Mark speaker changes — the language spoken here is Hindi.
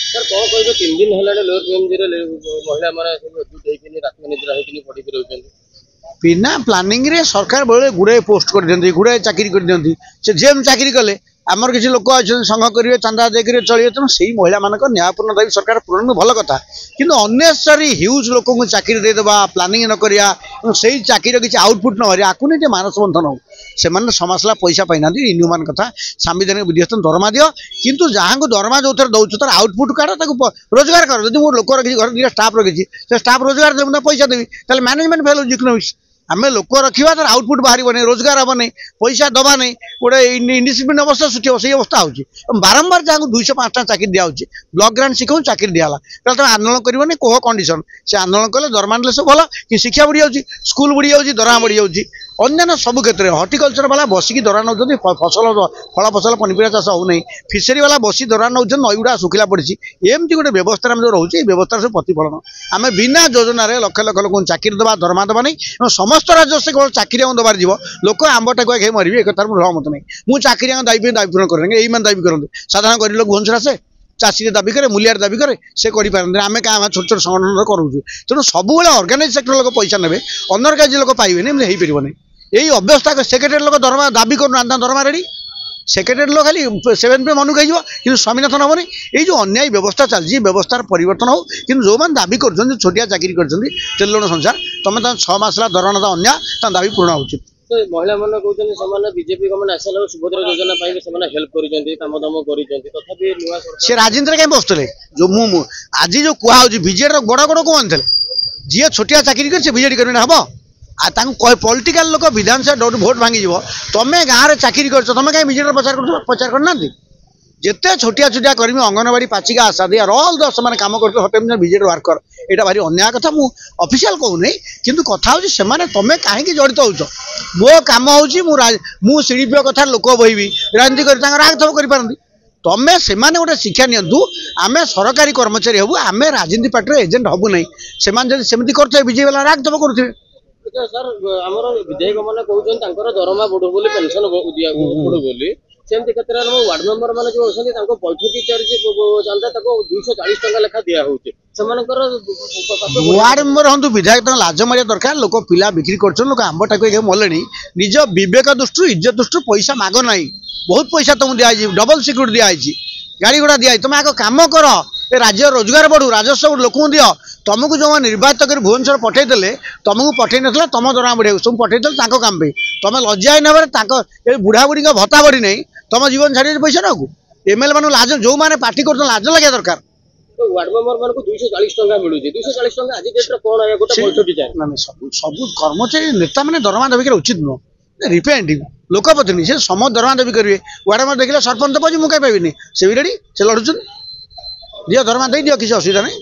Speaker 1: सर कौन कह 3 दिन है लोअर पीएमजी महिला मैंने एकजुट रात निद्रा होती पढ़ी रोचे
Speaker 2: बिना प्लानिंग रे सरकार बेले गुड़ाए पोस्ट कर दिखती गुड़ाए चाकरी कर दिखती से जेम चाकरी कले आमर किसी लोक अच्छे संघ करेंगे चंदा देकर चलिए तेणु से महिला मान न्यायपूर्ण दाबी सरकार पूर्ण भल कथा किंतु अनेसरी ह्यूज लोक चाकरी देदेबा प्लानिंग न करिया से चाकरी किसी आउटपुट न हो आकु नहीं मानस बंधन हो से समाजला पैसा पाई इनह्यूमान कथा सांविधानिक विधिहस्तन दरमा दियो किंतु जहाँ को दरमा जो दौ तार आउटपुट काढ़ रोजगार कर जब मो लोक रखी घर दुटा स्टाफ रखी स्टाफ रोजगार देवी पैसा देवी ताल मैनेजमेंट फेल इकोनॉमिक्स आम लोक रखा तार आउटपुट बाहर नहीं रोजगार हम नहीं पैसा दबा नहीं गोटे इंडिसिप्लिन अवस्था सृष्टि से अवस्था हो बारंबार जहाँ 205 चाकरी दिखाई ब्लॉक ग्रांट शिखा चाकरी दिहला तुम आंदोलन करनी कह कंडीशन से आंदोलन कले दरमा देने सब भल कि शिक्षा बढ़ी जाऊँगी स्कूल बढ़ी जाऊँगी दरमा बढ़ी जाऊँगी अन्य सब क्षेत्र में हर्टिकलचर वाला बसिकी दरा नौ फसल फल फसल पनीपरिया चाष हो नहीं फिशरी वाला बसी दरा नौ नई गुड़ा सुखिला पड़ी एमती गोटे व्यवस्था जो रोचे व्यवस्था सब प्रतिफलन आम बिना योजन लक्ष लक्ष लोक चाकरी देवा दरमा देवा नहीं समस्त राज्य से केवल चाकरी दबार जीव लोक आंब टाकुआ खाई मरबे एक सहमत नहीं मुझे चाकरी दाबी पूरण करेंगे यही मैंने दाबी करते साधारण गरीब लोक भुवनेश्वर आसे चाषी दाबी करे मूलिया दाबी करे से करें आम क्या छोट छोट संगठन करूँ तेणु सब ऑर्गेनाइज सेक्टर लोक पैसा ने अनऑर्गेनाइज लोक पाइबे हो पार यही अव्यवस्था सेक्रेटरी लोक दरमा दाबी करना दरमा रेडी सेक्रेटरी लोक खाली 7 पे मनु कही कि स्वामीनाथन हेनी ये जो अन्याय व्यवस्था चलती व्यवस्थार परिवर्तन हो कि जो मैंने दाबी कर छोटिया चाकरी कर तेल लुण संसार तुम 6 मास दरमा अन्याय दाबी पूर्ण हो
Speaker 1: महिला मैंने कहते बीजेपी गवर्नमेंट आसाला सुभद्रा योजना हेल्प
Speaker 2: कर राजनीति कहीं बसुले जो मु आज जो कहुच्छी बीजेडी बड़ बड़ कौन थे जी छोटिया चाकरी कर बीजेडी कर हम पॉलिटिकल लोक विधानसभा भोट भांगी तुम्हें गाँव में चाकरी कर तुम कहीं बीजेडी प्रचार करना जिते छोटिया छोटिया कर्मी अंगनवाड़ी पाचिका आशा दे ऑल द से कम कर बीजेडी वर्कर यहाँ भारी अन्याय कथा मु ऑफिशियल कहूनी किंतु कथा हूँ से तुम्हें कहीं जड़ित हो मो कम हूँ सीडीपी कथा लोक बहबी राजनीति कर राग थप कर तमें से गोटे शिक्षा नियंतु आम सरकारी कर्मचारी हबू आम राजनीति पार्टी एजेंट हबू ना से सेमती करते बीजेपी वाला राग थप करुवे
Speaker 1: सर आमर विधायक मैंने कहते दरमा बढ़ू बोली पेंशन बढ़ू बोली सेमती क्षेत्र में वार्ड मेंबर मैंने जो अच्छे बैठकी चलता 240 टंका लेखा दिया
Speaker 2: वार्ड मेंबर हूँ विधायक लाज मारिया दरकार लोक पिला बिक्री कर लोक आंब टाक मले निज विवेक दृष्टि इज्जत दृष्टि पैसा माग ना बहुत पैसा तुमको दिखाई डबल सिक्यूरिटी दिखाई गाड़ी घोड़ा दिखाई तुम आगे कम कर राज्य रोजगार बढ़ू राजस्व लोक दि तुमको जो निर्वाचित कर भुवनेश्वर पठेदेले तुमको पठे ना तुम दरमा बढ़िया तुम पठेदेल काम तुम लज्जा ना बुढ़ा बुढ़ी भत्ता बढ़ी नहीं तुम जीवन छाड़ी पैसा ना एमएलए मान लाज जो मैंने पार्टी कर लाज लगे दरकार
Speaker 1: वार्ड मेंबर मान को 240 टंका मिलू 240 टंका आज डेट रे कोन आया गोटे बैठकी जाय
Speaker 2: ना सब कर्मचारी नेता माने दरमा दाबी कर उचित नुह रिप्रेजेंटेटिव लोकप्रतिनिधि से सम दरमा दाबी करेंगे वार्ड मेंबर देखिए सरपंच कह मुझे पाइबी से भी रेडी से लड़ुन दियो दरमा दे दियो किसी असुविधा नहीं।